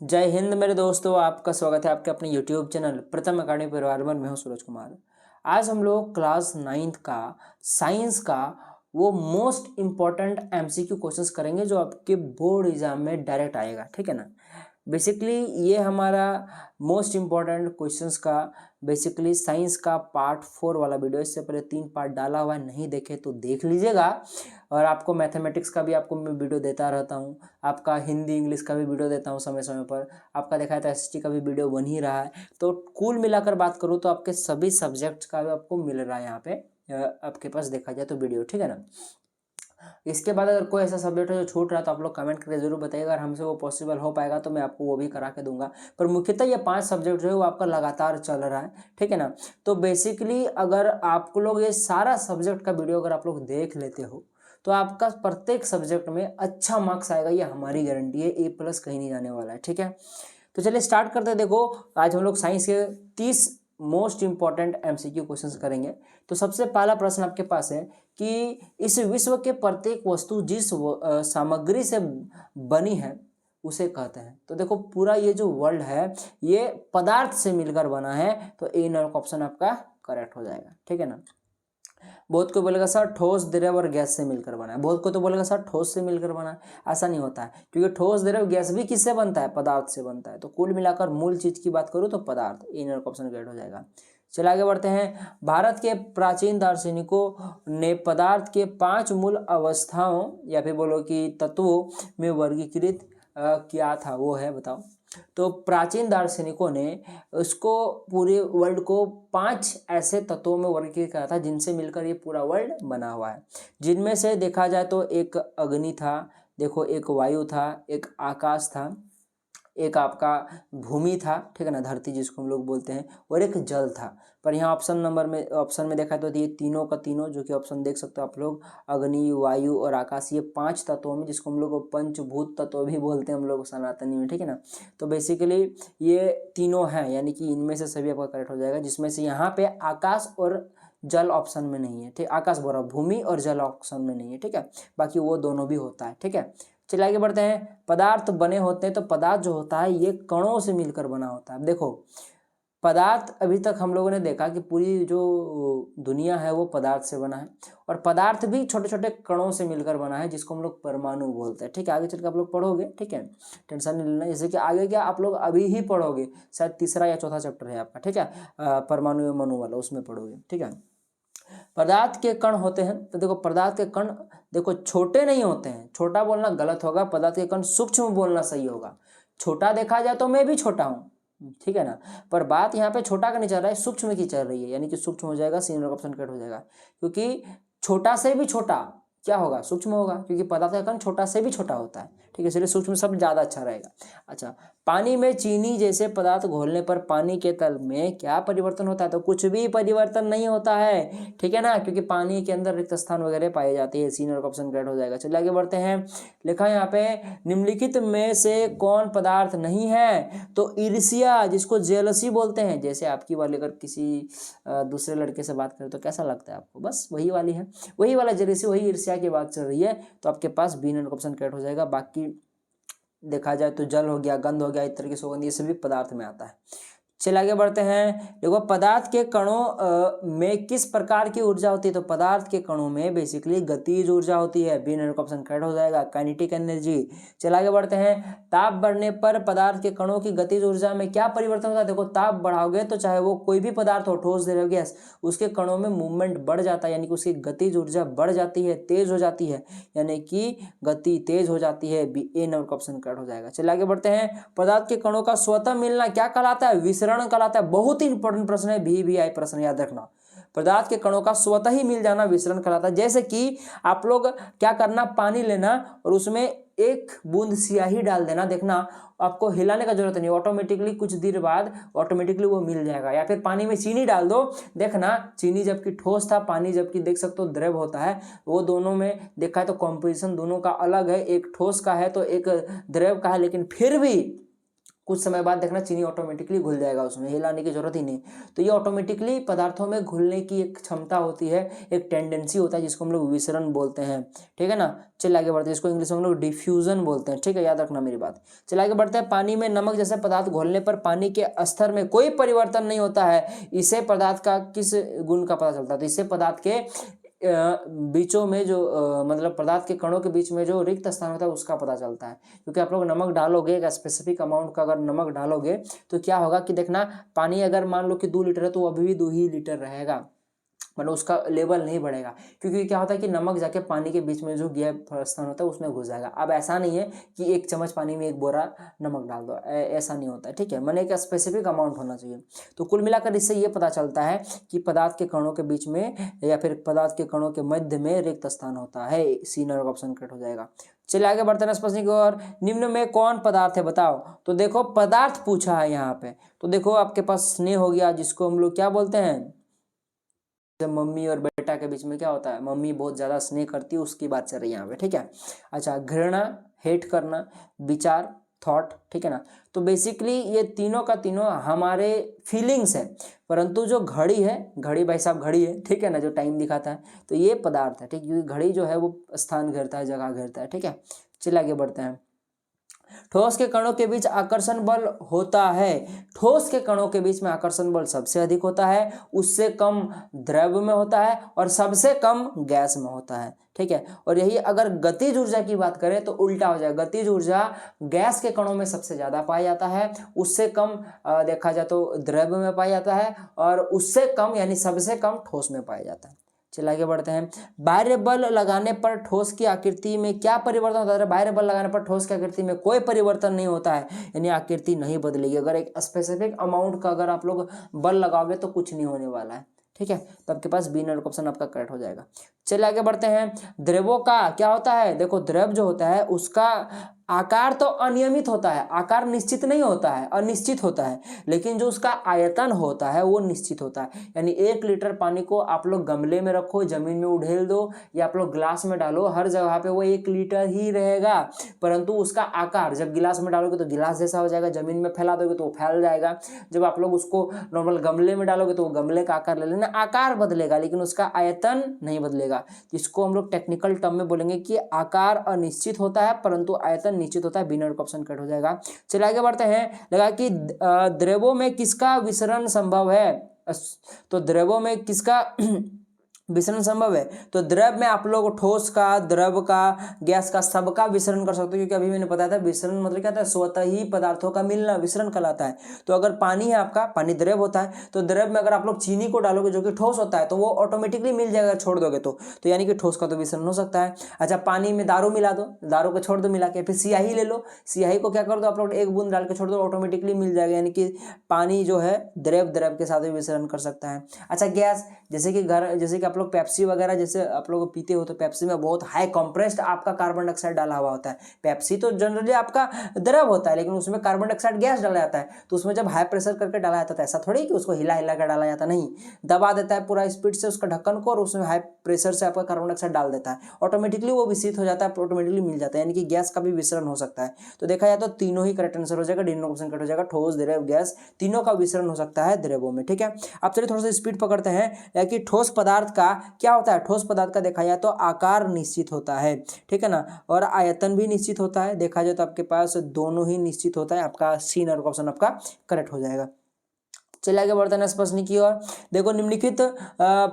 जय हिंद मेरे दोस्तों, आपका स्वागत है आपके अपने YouTube चैनल प्रथम अकादमी परिवार में। मैं हूं सूरज कुमार। आज हम लोग क्लास 9th का साइंस का वो मोस्ट इम्पॉर्टेंट MCQ क्वेश्चंस करेंगे जो आपके बोर्ड एग्जाम में डायरेक्ट आएगा। ठीक है ना। बेसिकली ये हमारा मोस्ट इम्पॉर्टेंट क्वेश्चंस का बेसिकली साइंस का पार्ट 4 वाला वीडियो। इससे पहले 3 पार्ट डाला हुआ है, नहीं देखे तो देख लीजिएगा। और आपको मैथमेटिक्स का भी आपको मैं वीडियो देता रहता हूँ, आपका हिंदी इंग्लिश का भी वीडियो देता हूँ समय समय पर। आपका देखा है तो SST का भी वीडियो बन ही रहा है। तो कुल मिलाकर बात करूँ तो आपके सभी सब्जेक्ट्स का भी आपको मिल रहा है यहाँ पे आपके पास देखा जाए तो वीडियो। ठीक है ना। इसके बाद अगर कोई ऐसा सब्जेक्ट है जो छूट रहा है तो आप लोग कमेंट करके जरूर बताइएगा। अगर हमसे वो पॉसिबल हो पाएगा तो मैं आपको वो भी करा के दूंगा। पर मुख्यतः ये 5 सब्जेक्ट जो है वो आपका लगातार चल रहा है। ठीक है ना। तो बेसिकली अगर आप लोग ये सारा सब्जेक्ट का वीडियो अगर आप लोग देख लेते हो तो आपका प्रत्येक सब्जेक्ट में अच्छा मार्क्स आएगा, ये हमारी गारंटी है। A+ कहीं नहीं जाने वाला है। ठीक है। तो चलिए स्टार्ट करते हैं। देखो आज हम लोग साइंस के 30 मोस्ट इंपॉर्टेंट MCQ क्वेश्चंस करेंगे। तो सबसे पहला प्रश्न आपके पास है कि इस विश्व के प्रत्येक वस्तु जिस सामग्री से बनी है उसे कहते हैं। तो देखो पूरा ये जो वर्ल्ड है ये पदार्थ से मिलकर बना है, तो ए नंबर ऑप्शन आपका करेक्ट हो जाएगा। ठीक है ना। बहुत कोई बोलेगा सर ठोस द्रव और गैस से मिलकर बना है, बहुत कोई तो बोलेगा सर ठोस से मिलकर बना है। ऐसा नहीं होता है, क्योंकि ठोस द्रव गैस भी किससे बनता है? पदार्थ से बनता है। तो कुल मिलाकर मूल चीज की बात करूँ तो पदार्थ, इन ऑप्शन ग्रेड हो जाएगा। चलिए आगे बढ़ते हैं। भारत के प्राचीन दार्शनिकों ने पदार्थ के 5 मूल अवस्थाओं या फिर बोलो कि तत्वों में वर्गीकृत किया था, वो है बताओ। तो प्राचीन दार्शनिकों ने उसको पूरे वर्ल्ड को 5 ऐसे तत्वों में वर्गीकृत किया था जिनसे मिलकर ये पूरा वर्ल्ड बना हुआ है। जिनमें से देखा जाए तो एक अग्नि था, देखो एक वायु था, एक आकाश था, एक आपका भूमि था, ठीक है ना, धरती जिसको हम लोग बोलते हैं, और एक जल था। पर यहाँ ऑप्शन में देखा तो ये तीनों का तीनों, जो कि ऑप्शन देख सकते हो आप लोग, अग्नि वायु और आकाश, ये 5 तत्वों में, जिसको हम लोग पंचभूत तत्व भी बोलते हैं हम लोग सनातनी में। ठीक है ना। तो बेसिकली ये तीनों हैं, यानी कि इनमें से सभी आपका करेक्ट हो जाएगा। जिसमें से यहाँ पे आकाश और जल ऑप्शन में नहीं है। ठीक, आकाश बोल रहा हूँ, भूमि और जल ऑप्शन में नहीं है। ठीक है, बाकी वो दोनों भी होता है। ठीक है, चलिए आगे बढ़ते हैं। पदार्थ बने होते हैं, तो पदार्थ जो होता है ये कणों से मिलकर बना होता है। देखो पदार्थ अभी तक हम लोगों ने देखा कि पूरी जो दुनिया है वो पदार्थ से बना है, और पदार्थ भी छोटे छोटे कणों से मिलकर बना है, जिसको हम लोग परमाणु बोलते हैं। ठीक है, आगे चल के आप लोग पढ़ोगे। ठीक है, टेंशन नहीं लेना। जैसे कि आगे क्या आप लोग अभी ही पढ़ोगे, शायद तीसरा या चौथा चैप्टर है आपका। ठीक है, परमाणु या मनु वाला, उसमें पढ़ोगे। ठीक है, पदार्थ के कण होते हैं। तो देखो पदार्थ के कण देखो छोटे नहीं होते हैं, छोटा बोलना गलत होगा, पदार्थ के कण सूक्ष्म बोलना सही होगा। छोटा देखा जाए तो मैं भी छोटा हूँ, ठीक है ना, पर बात यहाँ पे छोटा का नहीं चल रहा है, सूक्ष्म की चल रही है, यानी कि सूक्ष्म हो जाएगा, सी नंबर ऑप्शन कट हो जाएगा। क्योंकि छोटा से भी छोटा क्या होगा? सूक्ष्म होगा, क्योंकि पदार्थ का कण छोटा से भी छोटा होता है। ठीक है, इसलिए सूक्ष्म शब्द ज्यादा अच्छा रहेगा। अच्छा, पानी में चीनी जैसे पदार्थ घोलने पर पानी के तल में क्या परिवर्तन होता है? तो कुछ भी परिवर्तन नहीं होता है। ठीक है ना, क्योंकि पानी के अंदर रिक्त स्थान वगैरह पाए जाते हैं। सीनियर का ऑप्शन करेक्ट हो जाएगा। चलिए आगे बढ़ते हैं। लिखा है यहाँ पे निम्नलिखित में से कौन पदार्थ नहीं है? तो ईर्ष्या, जिसको जेलसी बोलते हैं, जैसे आपकी वाली अगर किसी दूसरे लड़के से बात करें तो कैसा लगता है आपको? बस वही वाली है, वही वाला जेलसी, वही ईर्ष्या की बात चल रही है। तो आपके पास बी नंबर ऑप्शन करेक्ट हो जाएगा। बाकी देखा जाए तो जल हो गया, गंध हो गया, इस तरह की सुगंध, ये सभी पदार्थ में आता है। चलिए आगे बढ़ते हैं। देखो पदार्थ के कणों में किस प्रकार की ऊर्जा होती है? तो पदार्थ के कणों में बेसिकली गतिज ऊर्जा होती है। बी नंबर ऑप्शन करेक्ट हो जाएगा, काइनेटिक एनर्जी। चलिए आगे बढ़ते हैं। ताप बढ़ने पर पदार्थ के कणों की गतिज ऊर्जा में क्या परिवर्तन होता है? देखो ताप बढ़ाओगे तो चाहे वो कोई भी पदार्थ हो, ठोस द्रव गैस, उसके कणों में मूवमेंट बढ़ जाता है, यानी कि उसकी गतिज ऊर्जा बढ़ जाती है, तेज हो जाती है, यानी कि गति तेज हो जाती है। बी ए नंबर ऑप्शन करेक्ट हो जाएगा। चलिए आगे बढ़ते हैं। पदार्थ के कणों का स्वतः मिलना क्या कहलाता है? विसरण कहलाता है। बहुत ही इंपॉर्टेंट प्रश्न है, VVI प्रश्न, याद रखना। पदार्थ के कणों का स्वतः ही मिल जाना विसरण कहलाता है। जैसे कि आप लोग क्या करना, पानी लेना और उसमें एक बूंद स्याही डाल देना, देखना आपको हिलाने का जरूरत नहीं, ऑटोमेटिकली कुछ देर बाद ऑटोमेटिकली वो मिल जाएगा। या फिर पानी में चीनी डाल दो, देखना चीनी जबकि ठोस था, पानी जबकि देख सकते हो द्रव होता है, वो दोनों में देखा है तो कॉम्पोजिशन दोनों का अलग है, एक ठोस का है तो एक द्रव का है, लेकिन फिर भी कुछ समय बाद देखना चीनी ऑटोमेटिकली घुल जाएगा, उसमें हिलाने की जरूरत ही नहीं। तो ये ऑटोमेटिकली पदार्थों में घुलने की एक क्षमता होती है, एक टेंडेंसी होता है, जिसको हम लोग विसरण बोलते हैं। ठीक है ना। चलिए आगे बढ़ते हैं, इसको इंग्लिश में हम लोग डिफ्यूजन बोलते हैं। ठीक है, याद रखना मेरी बात। चलिए आगे बढ़ते हैं। पानी में नमक जैसे पदार्थ घोलने पर पानी के स्तर में कोई परिवर्तन नहीं होता है, इससे पदार्थ का किस गुण का पता चलता है? तो इससे पदार्थ के बीचों में जो मतलब पदार्थ के कणों के बीच में जो रिक्त स्थान होता है उसका पता चलता है। क्योंकि आप लोग नमक डालोगे, एक स्पेसिफिक अमाउंट का अगर नमक डालोगे तो क्या होगा कि देखना, पानी अगर मान लो कि 2 लीटर है तो वो अभी भी 2 ही लीटर रहेगा, मतलब उसका लेवल नहीं बढ़ेगा। क्योंकि क्या होता है कि नमक जाके पानी के बीच में जो गैप स्थान होता है उसमें घुस जाएगा। अब ऐसा नहीं है कि 1 चम्मच पानी में 1 बोरा नमक डाल दो, ऐसा नहीं होता है। ठीक है, मैंने एक स्पेसिफिक अमाउंट होना चाहिए। तो कुल मिलाकर इससे ये पता चलता है कि पदार्थ के कणों के बीच में या फिर पदार्थ के कणों के मध्य में रिक्त स्थान होता है। सी नंबर का ऑप्शन करेक्ट हो जाएगा। चलिए आगे बढ़ते हैं नेक्स्ट प्रश्न की ओर। निम्न में कौन पदार्थ है बताओ? तो देखो पदार्थ पूछा है यहाँ पे, तो देखो आपके पास स्नेह हो गया, जिसको हम लोग क्या बोलते हैं, जब मम्मी और बेटा के बीच में क्या होता है, मम्मी बहुत ज़्यादा स्नेह करती है, उसकी बात चल रही है यहाँ पे। ठीक है। अच्छा, घृणा, हेट करना, विचार, थॉट। ठीक है ना। तो बेसिकली ये तीनों का तीनों हमारे फीलिंग्स है, परंतु जो घड़ी है, घड़ी भाई साहब घड़ी है, ठीक है ना, जो टाइम दिखाता है, तो ये पदार्थ है। ठीक, क्योंकि घड़ी जो है वो स्थान घेरता है, जगह घेरता है। ठीक है। चलिए आगे बढ़ते हैं। ठोस के कणों के बीच आकर्षण बल होता है। ठोस के कणों के बीच में आकर्षण बल सबसे अधिक होता है, उससे कम द्रव में होता है और सबसे कम गैस में होता है। ठीक है। और यही अगर गतिज ऊर्जा की बात करें तो उल्टा हो जाएगा। गतिज ऊर्जा गैस के कणों में सबसे ज्यादा पाया जाता है, उससे कम देखा जाए तो द्रव में पाया जाता है, और उससे कम यानी सबसे कम ठोस में पाया जाता है। चलिए आगे बढ़ते हैं। बाह्य बल लगाने पर ठोस की आकृति में क्या परिवर्तन होता है? बाह्य बल लगाने पर ठोस की आकृति में कोई परिवर्तन नहीं होता है, यानी आकृति नहीं बदलेगी। अगर एक स्पेसिफिक अमाउंट का अगर आप लोग बल लगाओगे तो कुछ नहीं होने वाला है। ठीक है। तो आपके पास बी नंबर ऑप्शन आपका करेक्ट हो जाएगा। चलिए आगे बढ़ते हैं। द्रवों का क्या होता है? देखो द्रव जो होता है उसका आकार तो अनियमित होता है, आकार निश्चित नहीं होता है, अनिश्चित होता है, लेकिन जो उसका आयतन होता है वो निश्चित होता है। यानी 1 लीटर पानी को आप लोग गमले में रखो, जमीन में उड़ेल दो, या आप लोग गिलास में डालो, हर जगह पे वो 1 लीटर ही रहेगा, परंतु उसका आकार जब गिलास में डालोगे तो गिलास जैसा हो जाएगा, जमीन में फैला दोगे तो वो फैल जाएगा, जब आप लोग उसको नॉर्मल गमले में डालोगे तो वो गमले का आकार ले लेना, आकार बदलेगा लेकिन उसका आयतन नहीं बदलेगा। इसको हम लोग टेक्निकल टर्म में बोलेंगे कि आकार अनिश्चित होता है परंतु आयतन निश्चित होता है। बिना ऑप्शन कट हो जाएगा। चलिए आगे बढ़ते हैं। लगा कि द्रवों में किसका विसरण संभव है? तो द्रवों में किसका विसरण संभव है? तो द्रव में आप लोग ठोस का, द्रव का, गैस का, सबका विसरण कर सकते हो, क्योंकि अभी मैंने बताया था विसरण मतलब क्या था, स्वतः ही पदार्थों का मिलना विसरण कहलाता है। तो अगर पानी है आपका, पानी द्रव होता है, तो द्रव में अगर आप लोग चीनी को डालोगे जो कि ठोस होता है तो वो ऑटोमेटिकली मिल जाएगा, छोड़ दोगे तो यानी कि ठोस का तो विसरण हो सकता है। अच्छा, पानी में दारू मिला दो, दारू को छोड़ दो मिला के, फिर स्याही ले लो, स्याही को क्या कर दो आप लोग 1 बूंद डाल के छोड़ दो, ऑटोमेटिकली मिल जाएगा, यानी कि पानी जो है द्रव के साथ भी विसरण कर सकता है। अच्छा, गैस जैसे कि आप लोग पेप्सी वगैरह जैसे आप लोग पीते हो तो पेप्सी में बहुत हाई कंप्रेस्ड आपका कार्बन डाइऑक्साइड डाला हुआ होता है। पेप्सी तो जनरली आपका द्रव होता है लेकिन उसमें कार्बन डाइऑक्साइड गैस डाला जाता है, तो उसमें जब हाई प्रेशर करके डाला जाता है ऐसा थोड़ी कि उसको हिला हिला कर डाला जाता, नहीं, दबा देता है पूरा स्पीड से उसका ढक्कन को और उसमें हाई प्रेशर से आपका कार्बन डाइऑक्साइड डाल देता है, ऑटोमेटिकली वो विसरित हो जाता है, ऑटोमेटिकली मिल जाता है, यानी कि गैस का भी विसरण हो सकता है। तो देखा जाए तो तीनों ही करेक्ट आंसर हो जाएगा, डी नंबर ऑप्शन करेक्ट हो जाएगा। ठोस, द्रव, गैस तीनों का विसरण हो सकता है द्रवों में। ठीक है। अब चलिए थोड़ा सा स्पीड पकड़ते हैं कि ठोस पदार्थ का क्या होता है। ठोस पदार्थ का देखा जाए तो आकार निश्चित होता है, ठीक है ना, और आयतन भी निश्चित होता है। देखा जाए तो आपके पास दोनों ही निश्चित होता है। आपका सी नंबर ऑप्शन आपका करेक्ट हो जाएगा। चलिए आगे बढ़ते हैं प्रश्न की ओर। देखो निम्नलिखित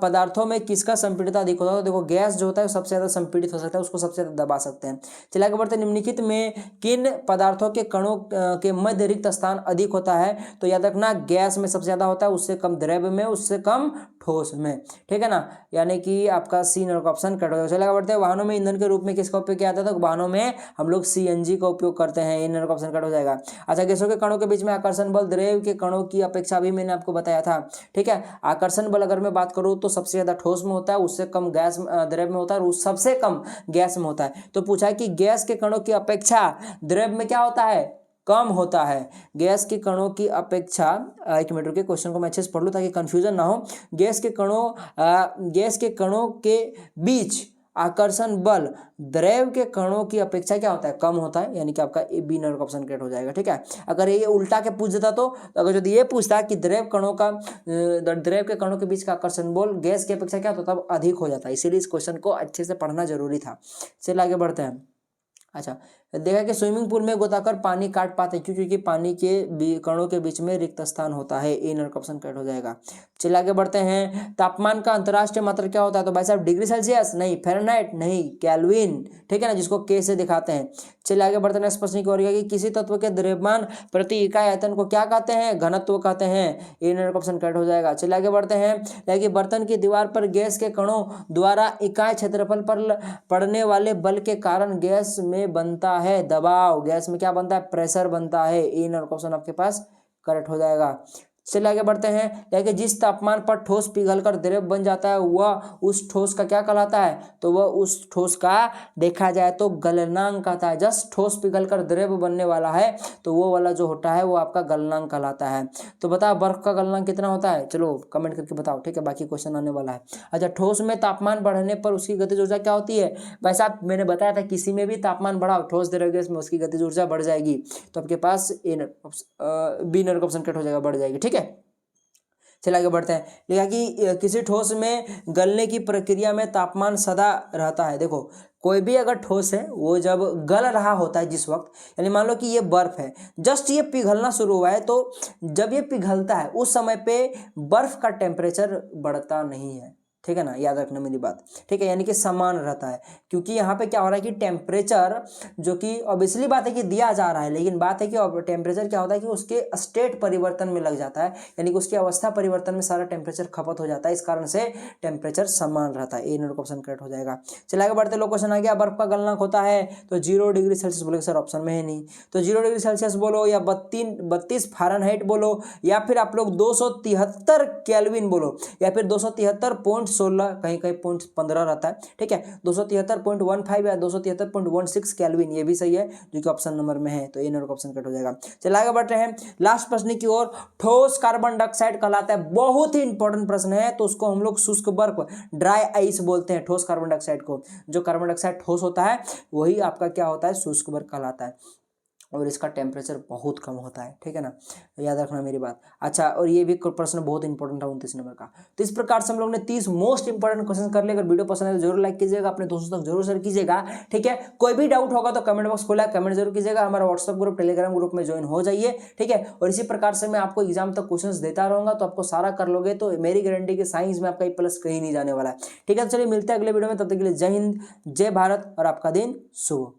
पदार्थों में किसका संपीड़ित अधिक होता है? तो देखो गैस जो होता है सबसे ज्यादा संपीड़ित हो सकता है, उसको सबसे ज्यादा दबा सकते हैं। चलिए आगे बढ़ते हैं। निम्नलिखित में किन पदार्थों के कणों के मध्य रिक्त स्थान अधिक होता है? तो याद रखना गैस में सबसे ज्यादा होता है, उससे कम द्रव में, उससे कम ठोस में, ठीक है ना, यानी कि आपका सी नंबर का ऑप्शन कट हो जाएगा। चलिए आगे बढ़ते हैं। वाहनों में ईंधन के रूप में किसका उपयोग किया जाता है? तो वाहनों में हम लोग सीएनजी का उपयोग करते हैं, ए नंबर का ऑप्शन कट हो जाएगा। अच्छा, गैसों के कणों के बीच में आकर्षण बल द्रव के कणों की अपेक्षा भी मैंने आपको बताया था, ठीक है। आकर्षण बल अगर मैं बात करूं तो सबसे ज्यादा ठोस में होता है, उससे कम गैस द्रव में होता है और सबसे कम गैस में होता है। तो पूछा है कि गैस के कणों की अपेक्षा द्रव में क्या होता है? कम होता है। गैस के कणों की अपेक्षा, एक मिनट रुकिए, क्वेश्चन को मैं अच्छे से पढ़ लूं ताकि कंफ्यूजन ना हो। गैस के कणों के बीच आकर्षण बल द्रव के कणों की अपेक्षा क्या होता है, कम होता है, यानी कि आपका ए बी नंबर का ऑप्शन करेक्ट हो जाएगा। ठीक है, अगर ये उल्टा के पूछ देता तो अगर यदि ये पूछता कि द्रव के कणों के बीच का आकर्षण बल गैस की अपेक्षा क्या होता, तब अधिक हो जाता है। इसीलिए इस क्वेश्चन को अच्छे से पढ़ना जरूरी था। चलिए आगे बढ़ते हैं। अच्छा, देखा कि स्विमिंग पूल में गोताखोर पानी काट पाते हैं क्यों, क्योंकि पानी के कणों के बीच में रिक्त स्थान होता है। ए नंबर का ऑप्शन करेक्ट हो जाएगा। चलिए आगे बढ़ते हैं। तापमान का अंतर्राष्ट्रीय मात्रक क्या होता है, तो भाई साहब डिग्री सेल्सियस नहीं, फ़ारेनहाइट नहीं, केल्विन, ठीक है ना, जिसको के से दिखाते हैं। चलिए आगे बढ़ते हैं। नेक्स्ट प्रश्न की ओर कि किसी तत्व के द्रव्यमान प्रति इकाई आयतन को क्या कहते हैं, घनत्व कहते हैं। ए नंबर का ऑप्शन करेक्ट हो जाएगा। चलिए आगे बढ़ते हैं। कि बर्तन की दीवार पर गैस के कणों द्वारा इकाई क्षेत्रफल पर पड़ने वाले बल के कारण गैस में बनता है दबाव, गैस में क्या बनता है, प्रेशर बनता है। ए नंबर का ऑप्शन आपके पास करेक्ट हो जाएगा। चलिए आगे बढ़ते हैं। कि जिस तापमान पर ठोस पिघलकर द्रव बन जाता है वह उस ठोस का क्या कहलाता है, तो वह उस ठोस का देखा जाए तो गलनांक कहता है। जस्ट ठोस पिघलकर द्रव बनने वाला है तो वो वाला जो होता है वो आपका गलनांक कहलाता है। तो बताओ बर्फ का गलनांक कितना होता है, चलो कमेंट करके बताओ। ठीक है, बाकी क्वेश्चन आने वाला है। अच्छा, ठोस में तापमान बढ़ने पर उसकी गतिज ऊर्जा क्या होती है, भाई साहब मैंने बताया था किसी में भी तापमान बढ़ाओ ठोस द्रव गैस में उसकी गतिज ऊर्जा बढ़ जाएगी। तो आपके पास बी नंबर का ऑप्शन कट हो जाएगा, बढ़ जाएगी। ठीक है, चलिए आगे बढ़ते हैं। लिखा कि किसी ठोस में गलने की प्रक्रिया में तापमान सदा रहता है। देखो कोई भी अगर ठोस है वो जब गल रहा होता है जिस वक्त, यानी मान लो कि ये बर्फ है, जस्ट ये पिघलना शुरू हुआ है, तो जब ये पिघलता है उस समय पे बर्फ का टेम्परेचर बढ़ता नहीं है। ठीक है ना, याद रखना मेरी बात। ठीक है, यानी कि समान रहता है, क्योंकि यहाँ पे क्या हो रहा है कि टेम्परेचर जो कि ऑब्वियसली बात है कि दिया जा रहा है, लेकिन बात है कि टेम्परेचर क्या होता है कि उसके स्टेट परिवर्तन में लग जाता है, यानी कि उसकी अवस्था परिवर्तन में सारा टेम्परेचर खपत हो जाता है, इस कारण से टेम्परेचर समान रहता है। ए नंबर ऑप्शन करेक्ट हो जाएगा। चलिए आगे बढ़ते लोग, क्वेश्चन आ गया बर्फ का गलनांक होता है तो 0 डिग्री सेल्सियस बोलोगे सर, ऑप्शन में है नहीं, तो 0 डिग्री सेल्सियस बोलो या 32 फ़ारेनहाइट बोलो या फिर आप लोग 273 केल्विन बोलो या फिर 273.16, कहीं कहीं 0.15 रहता है। ठीक है, 273.15 या 273.16 केल्विन, ये भी सही है जो कि ऑप्शन नंबर में है। तो ए नंबर ऑप्शन कट हो जाएगा। चलिए आगे बढ़ रहे हैं लास्ट प्रश्न की ओर। ठोस कार्बन डाइऑक्साइड कहलाता है, बहुत ही इंपॉर्टेंट प्रश्न है, तो उसको हम लोग शुष्क बर्फ, ड्राई आइस बोलते हैं ठोस कार्बन डाइऑक्साइड को। जो कार्बन डाइऑक्साइड ठोस होता है वही आपका क्या होता है, शुष्क बर्फ कहलाता है, और इसका टेम्परेचर बहुत कम होता है। ठीक है ना, याद रखना मेरी बात। अच्छा, और ये भी प्रश्न बहुत इंपॉर्टेंट था 29 नंबर का। तो इस प्रकार से हम लोग ने 30 मोस्ट इंपॉर्टेंट क्वेश्चन कर लिए। अगर वीडियो पसंद है तो जरूर लाइक कीजिएगा, अपने दोस्तों तक जरूर शेयर कीजिएगा। ठीक है, कोई भी डाउट होगा तो कमेंट बॉक्स खोला, कमेंट जरूर कीजिएगा। हमारा व्हाट्सएप ग्रुप, टेलीग्राम ग्रुप में ज्वाइन हो जाइए। ठीक है, और इसी प्रकार से मैं आपको एग्जाम तक क्वेश्चन देता रहूंगा, तो आपको सारा कर लोगे तो मेरी गारंटी कि साइंस में आपका A+ कहीं नहीं जाने वाला है। ठीक है, चलिए मिलते हैं अगले वीडियो में, तब तक के लिए जय हिंद, जय भारत और आपका दिन शुभ।